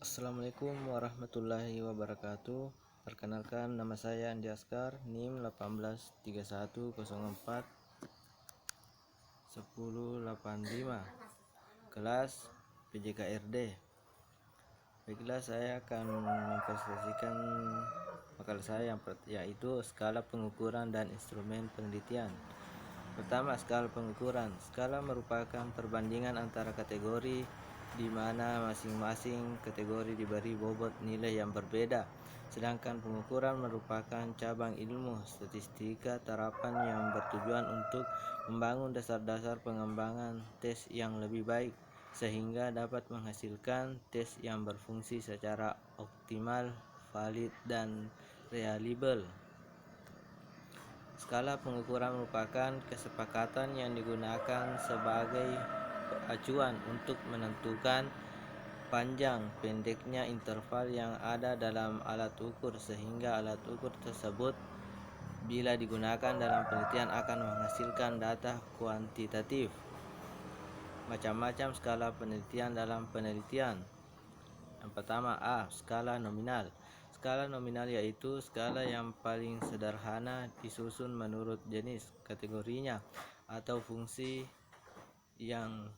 Assalamualaikum warahmatullahi wabarakatuh. Perkenalkan, nama saya Andi Askar, NIM 183104 1085, kelas PJKRD. Baiklah, saya akan mempresentasikan makalah saya yaitu skala pengukuran dan instrumen penelitian. Pertama, skala pengukuran. Skala merupakan perbandingan antara kategori di mana masing-masing kategori diberi bobot nilai yang berbeda. Sedangkan pengukuran merupakan cabang ilmu statistika terapan yang bertujuan untuk membangun dasar-dasar pengembangan tes yang lebih baik sehingga dapat menghasilkan tes yang berfungsi secara optimal, valid, dan reliable. Skala pengukuran merupakan kesepakatan yang digunakan sebagai acuan untuk menentukan panjang pendeknya interval yang ada dalam alat ukur, sehingga alat ukur tersebut bila digunakan dalam penelitian akan menghasilkan data kuantitatif. Macam-macam skala penelitian dalam penelitian. Yang pertama, skala nominal. Skala nominal yaitu skala yang paling sederhana disusun menurut jenis, kategorinya, atau fungsi yang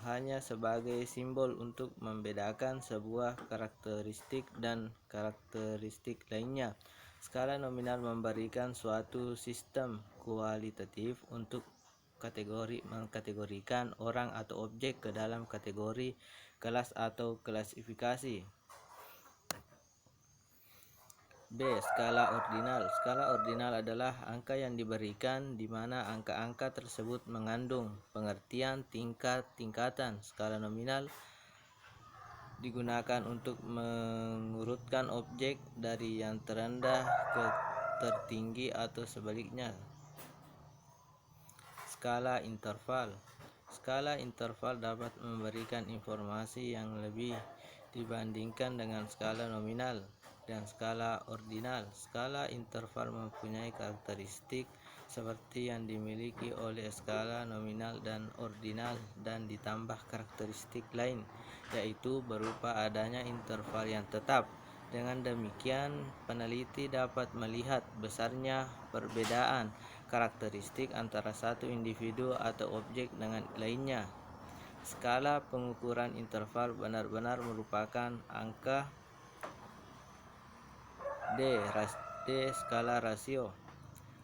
hanya sebagai simbol untuk membedakan sebuah karakteristik dan karakteristik lainnya. Skala nominal memberikan suatu sistem kualitatif untuk mengkategorikan orang atau objek ke dalam kategori, kelas, atau klasifikasi. B. Skala ordinal. Skala ordinal adalah angka yang diberikan di mana angka-angka tersebut mengandung pengertian tingkat-tingkatan. Skala nominal digunakan untuk mengurutkan objek dari yang terendah ke tertinggi atau sebaliknya. Skala interval. Skala interval dapat memberikan informasi yang lebih dibandingkan dengan skala nominal dan skala ordinal. Skala interval mempunyai karakteristik seperti yang dimiliki oleh skala nominal dan ordinal dan ditambah karakteristik lain, yaitu berupa adanya interval yang tetap. Dengan demikian, peneliti dapat melihat besarnya perbedaan karakteristik antara satu individu atau objek dengan lainnya. Skala pengukuran interval benar-benar merupakan angka. D. Skala rasio.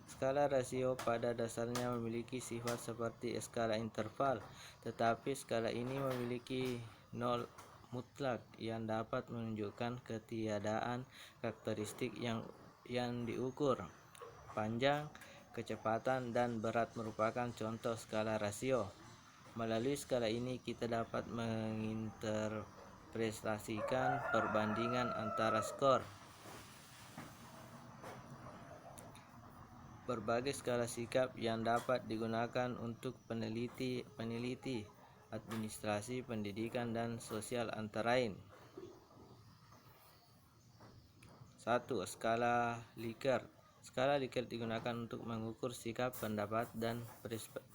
Skala rasio pada dasarnya memiliki sifat seperti skala interval, tetapi skala ini memiliki nol mutlak yang dapat menunjukkan ketiadaan karakteristik yang diukur. Panjang, kecepatan, dan berat merupakan contoh skala rasio. Melalui skala ini kita dapat menginterpretasikan perbandingan antara skor. Berbagai skala sikap yang dapat digunakan untuk peneliti, administrasi, pendidikan, dan sosial antara lain. 1. Skala Likert. Skala Likert digunakan untuk mengukur sikap, pendapat, dan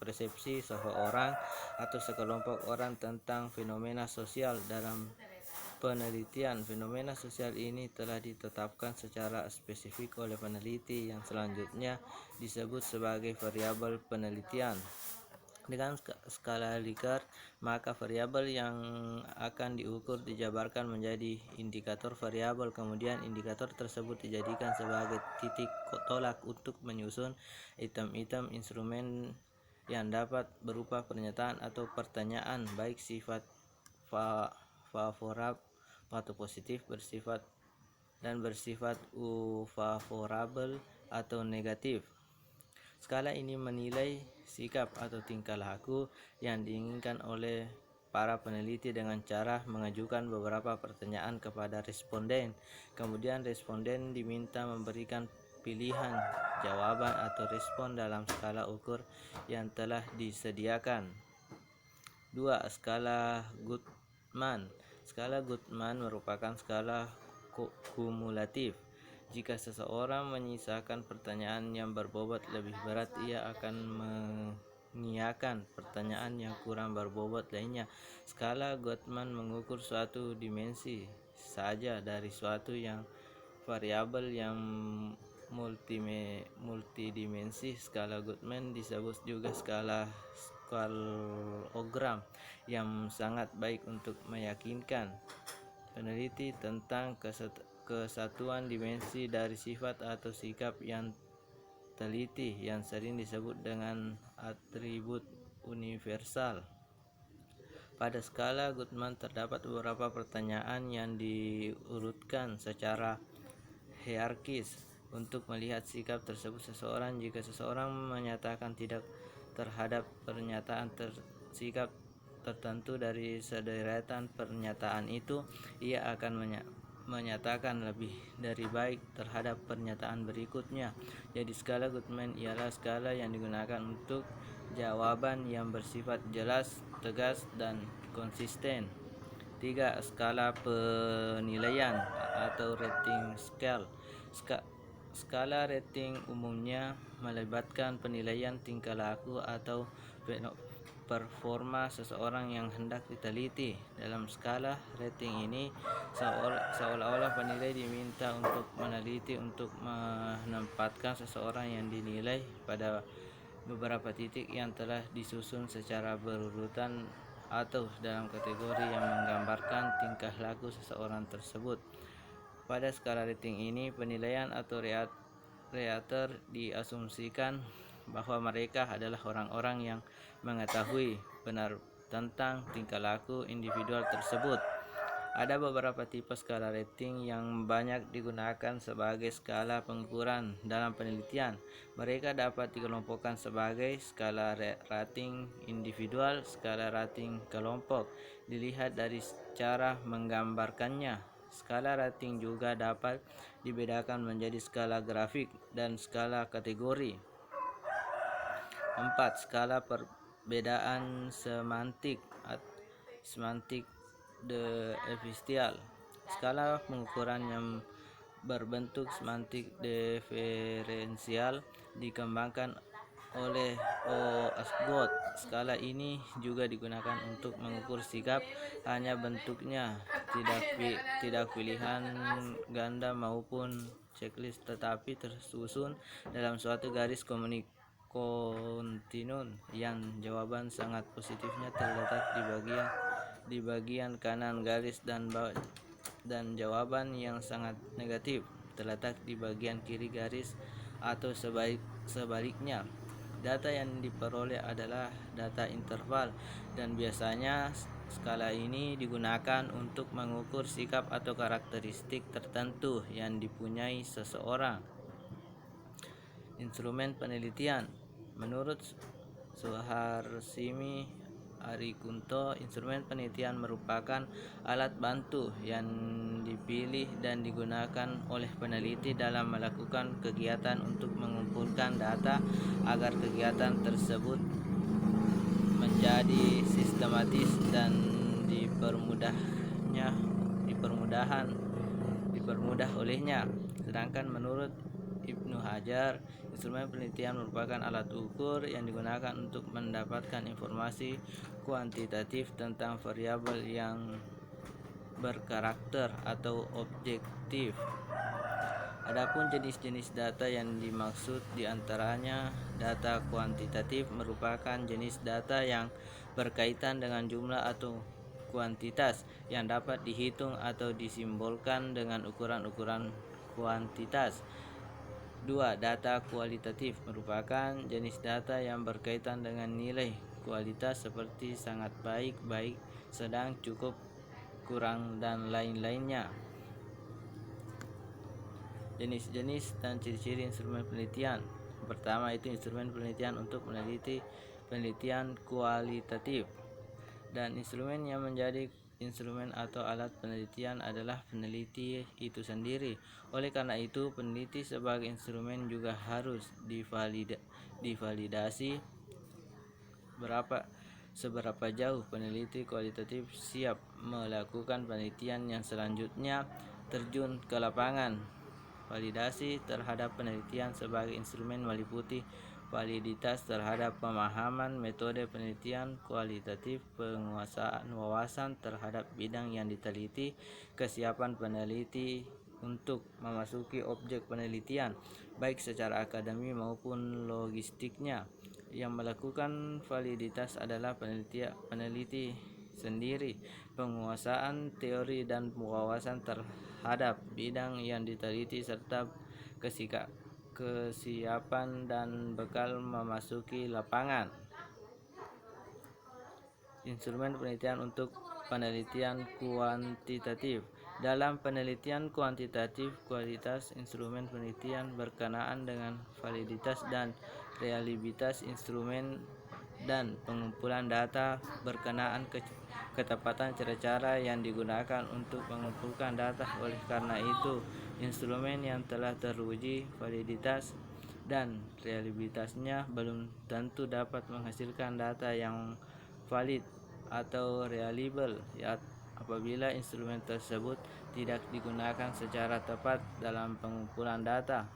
persepsi seseorang atau sekelompok orang tentang fenomena sosial. Dalam penelitian, fenomena sosial ini telah ditetapkan secara spesifik oleh peneliti yang selanjutnya disebut sebagai variabel penelitian. Dengan skala Likert, maka variabel yang akan diukur dijabarkan menjadi indikator variabel. Kemudian indikator tersebut dijadikan sebagai titik tolak untuk menyusun item-item instrumen yang dapat berupa pernyataan atau pertanyaan, baik sifat favorable atau positif, bersifat favorable atau negatif. Skala ini menilai sikap atau tingkah laku yang diinginkan oleh para peneliti dengan cara mengajukan beberapa pertanyaan kepada responden. Kemudian responden diminta memberikan pilihan jawaban atau respon dalam skala ukur yang telah disediakan. 2. Skala Guttman. Skala Guttman merupakan skala kumulatif. Jika seseorang menyisakan pertanyaan yang berbobot lebih berat, ia akan mengiyakan pertanyaan yang kurang berbobot lainnya. Skala Gottman mengukur suatu dimensi saja dari suatu yang variabel yang multidimensi. Skala Gottman disebut juga skalogram yang sangat baik untuk meyakinkan peneliti tentang kesatuan dimensi dari sifat atau sikap yang teliti, yang sering disebut dengan atribut universal. Pada skala Gottman terdapat beberapa pertanyaan yang diurutkan secara hierarkis untuk melihat sikap tersebut seseorang. Jika seseorang menyatakan tidak terhadap pernyataan sikap tertentu dari sederetan pernyataan itu, ia akan menyatakan lebih dari baik terhadap pernyataan berikutnya. Jadi skala Gottman ialah skala yang digunakan untuk jawaban yang bersifat jelas, tegas, dan konsisten. 3. Skala penilaian atau rating scale. Skala rating umumnya melibatkan penilaian tingkah laku atau performa seseorang yang hendak diteliti. Dalam skala rating ini, seolah-olah penilai diminta untuk meneliti untuk menempatkan seseorang yang dinilai pada beberapa titik yang telah disusun secara berurutan atau dalam kategori yang menggambarkan tingkah laku seseorang tersebut. Pada skala rating ini, penilaian atau rater diasumsikan bahwa mereka adalah orang-orang yang mengetahui benar tentang tingkah laku individual tersebut. Ada beberapa tipe skala rating yang banyak digunakan sebagai skala pengukuran dalam penelitian. Mereka dapat dikelompokkan sebagai skala rating individual, skala rating kelompok, dilihat dari cara menggambarkannya. Skala rating juga dapat dibedakan menjadi skala grafik dan skala kategori. 4. Skala perbedaan semantik diferensial. Skala pengukuran yang berbentuk semantik diferensial dikembangkan oleh O. Ashworth. Skala ini juga digunakan untuk mengukur sikap, hanya bentuknya tidak pilihan ganda maupun checklist, tetapi tersusun dalam suatu garis kontinun yang jawaban sangat positifnya terletak di bagian kanan garis dan jawaban yang sangat negatif terletak di bagian kiri garis atau sebaliknya. Data yang diperoleh adalah data interval, dan biasanya skala ini digunakan untuk mengukur sikap atau karakteristik tertentu yang dipunyai seseorang. Instrumen penelitian. Menurut Suharsimi Arikunto, instrumen penelitian merupakan alat bantu yang dipilih dan digunakan oleh peneliti dalam melakukan kegiatan untuk mengumpulkan data agar kegiatan tersebut menjadi sistematis dan dipermudah olehnya. Sedangkan menurut Ibnu Hajar, instrumen penelitian merupakan alat ukur yang digunakan untuk mendapatkan informasi kuantitatif tentang variabel yang berkarakter atau objektif. Adapun jenis-jenis data yang dimaksud diantaranya data kuantitatif merupakan jenis data yang berkaitan dengan jumlah atau kuantitas yang dapat dihitung atau disimbolkan dengan ukuran-ukuran kuantitas. 2. Data kualitatif merupakan jenis data yang berkaitan dengan nilai kualitas seperti sangat baik, baik, sedang, cukup, kurang, dan lain-lainnya. Jenis-jenis dan ciri-ciri instrumen penelitian. Pertama itu instrumen penelitian untuk meneliti penelitian kualitatif, dan instrumen yang menjadi instrumen atau alat penelitian adalah peneliti itu sendiri. Oleh karena itu, peneliti sebagai instrumen juga harus divalidasi seberapa jauh peneliti kualitatif siap melakukan penelitian yang selanjutnya terjun ke lapangan. Validasi terhadap penelitian sebagai instrumen meliputi validitas terhadap pemahaman metode penelitian kualitatif, penguasaan wawasan terhadap bidang yang diteliti, kesiapan peneliti untuk memasuki objek penelitian, baik secara akademi maupun logistiknya. Yang melakukan validitas adalah peneliti sendiri. Penguasaan teori dan wawasan terhadap bidang yang diteliti serta kesiapan dan bekal memasuki lapangan. Instrumen penelitian untuk penelitian kuantitatif. Dalam penelitian kuantitatif, kualitas instrumen penelitian berkenaan dengan validitas dan reliabilitas instrumen dan pengumpulan data berkenaan ketepatan cara-cara yang digunakan untuk mengumpulkan data. Oleh karena itu, instrumen yang telah teruji validitas dan reliabilitasnya belum tentu dapat menghasilkan data yang valid atau reliable apabila instrumen tersebut tidak digunakan secara tepat dalam pengumpulan data.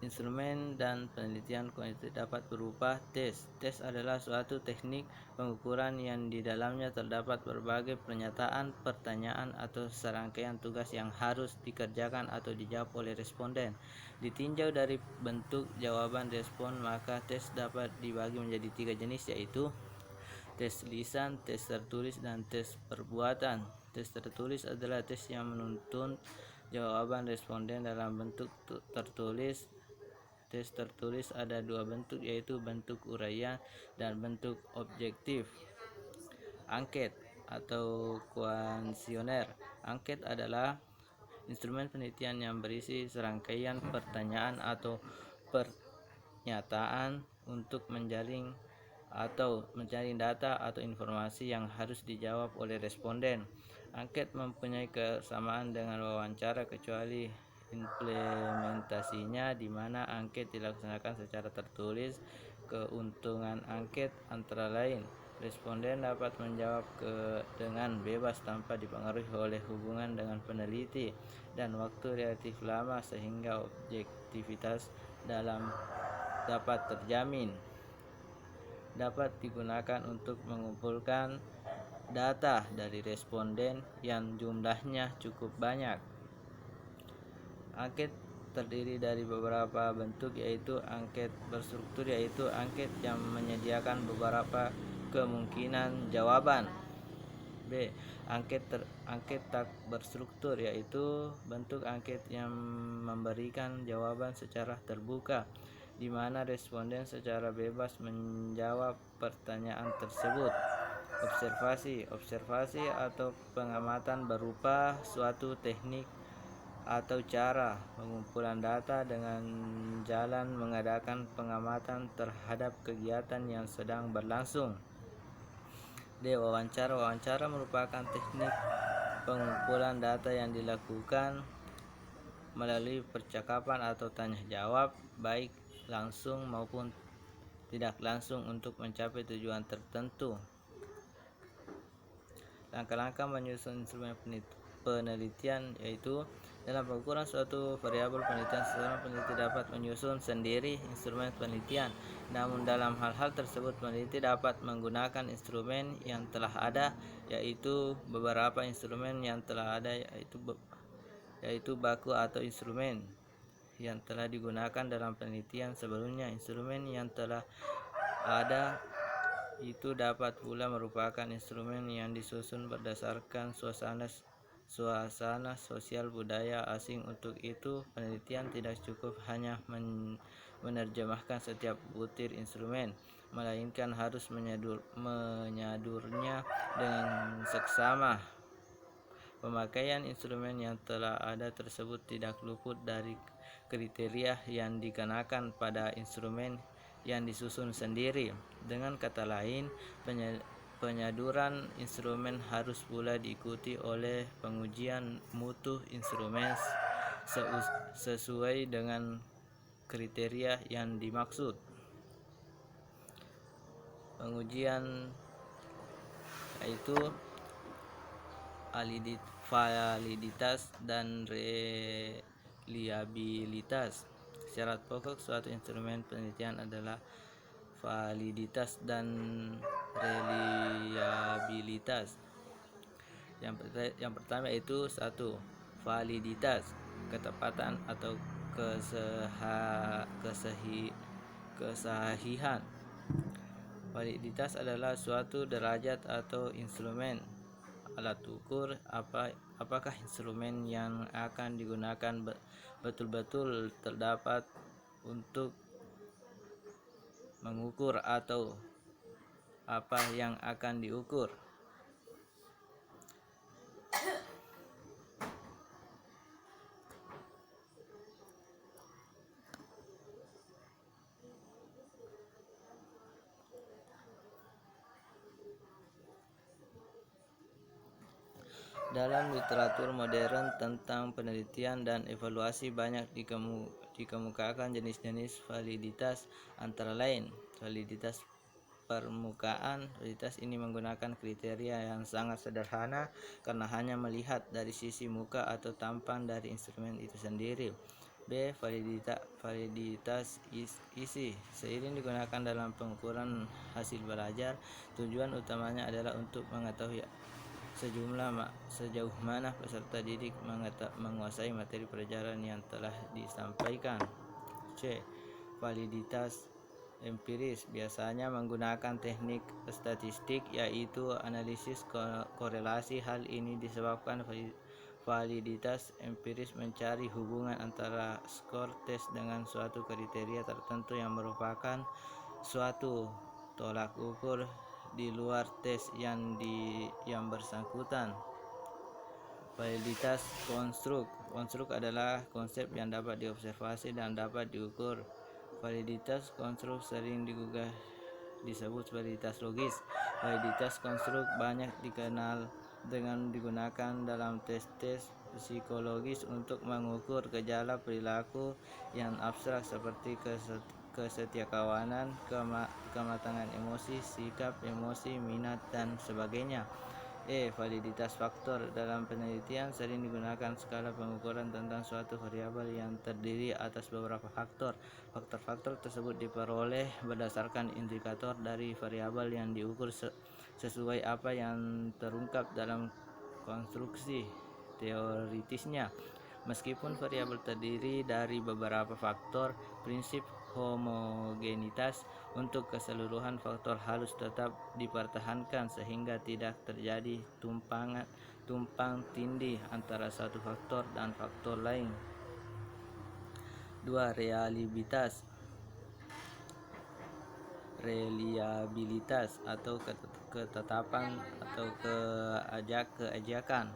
Instrumen dan penelitian kuantitatif dapat berupa tes. Tes adalah suatu teknik pengukuran yang di dalamnya terdapat berbagai pernyataan, pertanyaan, atau serangkaian tugas yang harus dikerjakan atau dijawab oleh responden. Ditinjau dari bentuk jawaban respon, maka tes dapat dibagi menjadi 3 jenis, yaitu tes lisan, tes tertulis, dan tes perbuatan. Tes tertulis adalah tes yang menuntut jawaban responden dalam bentuk tertulis. Tes tertulis ada 2 bentuk, yaitu bentuk uraian dan bentuk objektif. Angket atau kuesioner. Angket adalah instrumen penelitian yang berisi serangkaian pertanyaan atau pernyataan untuk mencari data atau informasi yang harus dijawab oleh responden. Angket mempunyai kesamaan dengan wawancara, kecuali implementasinya di mana angket dilaksanakan secara tertulis. Keuntungan angket antara lain: responden dapat menjawab dengan bebas tanpa dipengaruhi oleh hubungan dengan peneliti, dan waktu relatif lama sehingga objektivitas dapat terjamin. Dapat digunakan untuk mengumpulkan data dari responden yang jumlahnya cukup banyak. Angket terdiri dari beberapa bentuk, yaitu angket berstruktur, yaitu angket yang menyediakan beberapa kemungkinan jawaban. B. Angket tak berstruktur, yaitu bentuk angket yang memberikan jawaban secara terbuka, di mana responden secara bebas menjawab pertanyaan tersebut. Observasi atau pengamatan berupa suatu teknik atau cara pengumpulan data dengan jalan mengadakan pengamatan terhadap kegiatan yang sedang berlangsung. D. Wawancara merupakan teknik pengumpulan data yang dilakukan melalui percakapan atau tanya jawab, baik langsung maupun tidak langsung, untuk mencapai tujuan tertentu. Langkah-langkah menyusun instrumen penelitian, yaitu dalam pengukuran suatu variabel penelitian, seorang peneliti dapat menyusun sendiri instrumen penelitian. Namun dalam hal-hal tersebut, peneliti dapat menggunakan instrumen yang telah ada, yaitu beberapa instrumen yang telah ada, yaitu baku atau instrumen yang telah digunakan dalam penelitian sebelumnya. Instrumen yang telah ada itu dapat pula merupakan instrumen yang disusun berdasarkan suasana sosial budaya asing. Untuk itu, penelitian tidak cukup hanya menerjemahkan setiap butir instrumen, melainkan harus menyadurnya dengan seksama. Pemakaian instrumen yang telah ada tersebut tidak luput dari kriteria yang dikenakan pada instrumen yang disusun sendiri. Dengan kata lain, penyaduran instrumen harus pula diikuti oleh pengujian mutu instrumen sesuai dengan kriteria yang dimaksud. Pengujian yaitu validitas dan reliabilitas. Syarat pokok suatu instrumen penelitian adalah validitas dan reliabilitas. Yang pertama itu satu, validitas, ketepatan atau kesahihan. Validitas adalah suatu derajat atau instrumen alat ukur apakah instrumen yang akan digunakan betul-betul terdapat untuk mengukur atau apa yang akan diukur. Dalam literatur modern tentang penelitian dan evaluasi banyak dikemukakan jenis-jenis validitas, antara lain validitas permukaan. Validitas ini menggunakan kriteria yang sangat sederhana karena hanya melihat dari sisi muka atau tampang dari instrumen itu sendiri. B. Validitas isi. Seiring digunakan dalam pengukuran hasil belajar, tujuan utamanya adalah untuk mengetahui sejauh mana peserta didik menguasai materi pelajaran yang telah disampaikan. C. Validitas empiris biasanya menggunakan teknik statistik, yaitu analisis korelasi. Hal ini disebabkan validitas empiris mencari hubungan antara skor tes dengan suatu kriteria tertentu yang merupakan suatu tolak ukur di luar tes yang bersangkutan. Validitas konstruk. Konstruk adalah konsep yang dapat diobservasi dan dapat diukur. Validitas konstruk sering disebut validitas logis. Validitas konstruk banyak dikenal dengan digunakan dalam tes-tes psikologis untuk mengukur gejala perilaku yang abstrak seperti kesetiakawanan, kematangan emosi, sikap emosi, minat, dan sebagainya. E. Validitas faktor. Dalam penelitian sering digunakan skala pengukuran tentang suatu variabel yang terdiri atas beberapa faktor. Faktor-faktor tersebut diperoleh berdasarkan indikator dari variabel yang diukur sesuai apa yang terungkap dalam konstruksi teoritisnya. Meskipun variabel terdiri dari beberapa faktor, prinsip homogenitas untuk keseluruhan faktor halus tetap dipertahankan sehingga tidak terjadi tumpang tindih antara satu faktor dan faktor lain. 2. Reliabilitas atau ketetapan atau keajakan.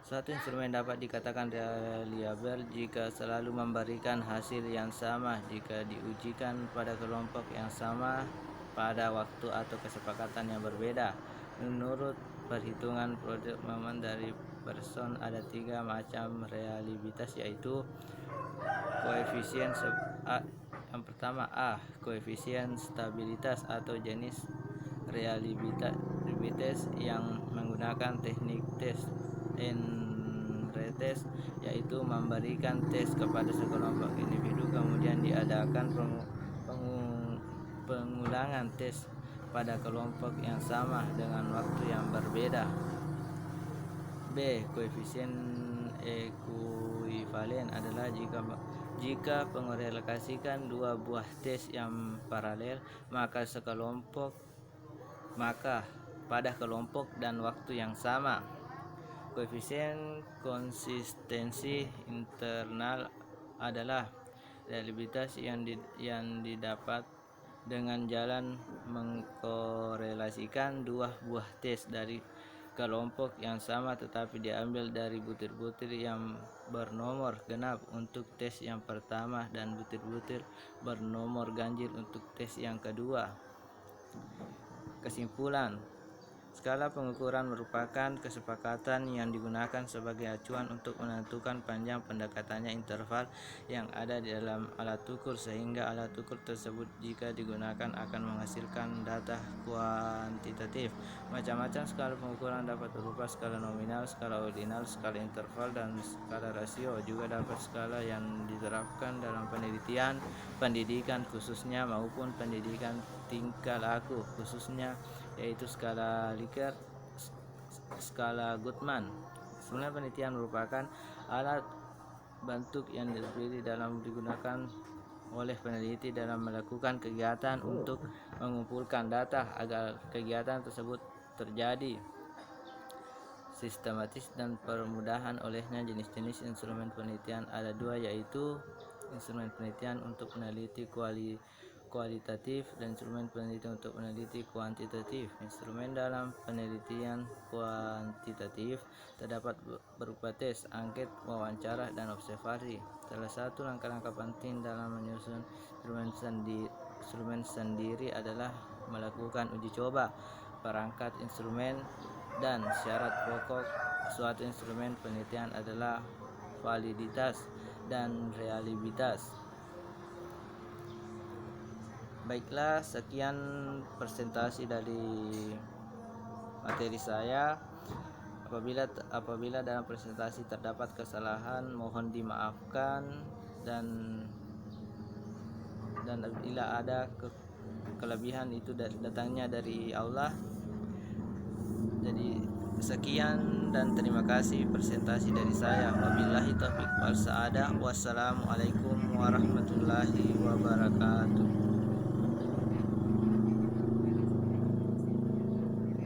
Suatu instrumen dapat dikatakan reliabel jika selalu memberikan hasil yang sama jika diujikan pada kelompok yang sama pada waktu atau kesepakatan yang berbeda. Menurut perhitungan produk Maman dari Person, ada 3 macam reliabilitas, yaitu koefisien yang pertama A. Koefisien stabilitas atau jenis reliabilitas yang menggunakan teknik tes retest, yaitu memberikan tes kepada sekelompok individu kemudian diadakan pengulangan tes pada kelompok yang sama dengan waktu yang berbeda. B. Koefisien ekuivalen adalah jika mengorelasikan 2 buah tes yang paralel maka pada kelompok dan waktu yang sama. Koefisien konsistensi internal adalah reliabilitas yang didapat dengan jalan mengkorelasikan 2 buah tes dari kelompok yang sama tetapi diambil dari butir-butir yang bernomor genap untuk tes yang pertama dan butir-butir bernomor ganjil untuk tes yang kedua. Kesimpulan, Skala pengukuran merupakan kesepakatan yang digunakan sebagai acuan untuk menentukan panjang pendekatannya interval yang ada di dalam alat ukur, sehingga alat ukur tersebut jika digunakan akan menghasilkan data kuantitatif. Macam-macam skala pengukuran dapat berupa skala nominal, skala ordinal, skala interval, dan skala rasio. Juga dapat skala yang diterapkan dalam penelitian, pendidikan khususnya maupun pendidikan tingkah laku khususnya, yaitu skala Likert, skala Guttman. Sebenarnya penelitian merupakan alat bentuk yang digunakan oleh peneliti dalam melakukan kegiatan untuk mengumpulkan data agar kegiatan tersebut terjadi sistematis dan permudahan olehnya. Jenis-jenis instrumen penelitian ada dua, yaitu instrumen penelitian untuk meneliti kualitatif dan instrumen penelitian untuk meneliti kuantitatif. Instrumen dalam penelitian kuantitatif terdapat berupa tes, angket, wawancara, dan observasi. Salah satu langkah-langkah penting dalam menyusun instrumen sendiri adalah melakukan uji coba perangkat instrumen, dan syarat pokok suatu instrumen penelitian adalah validitas dan reliabilitas. Baiklah, sekian presentasi dari materi saya. Apabila dalam presentasi terdapat kesalahan, mohon dimaafkan, dan apabila ada kelebihan itu datangnya dari Allah. Jadi sekian dan terima kasih presentasi dari saya. Wabillahi taufiq wal sa'adah. Wassalamualaikum warahmatullahi wabarakatuh.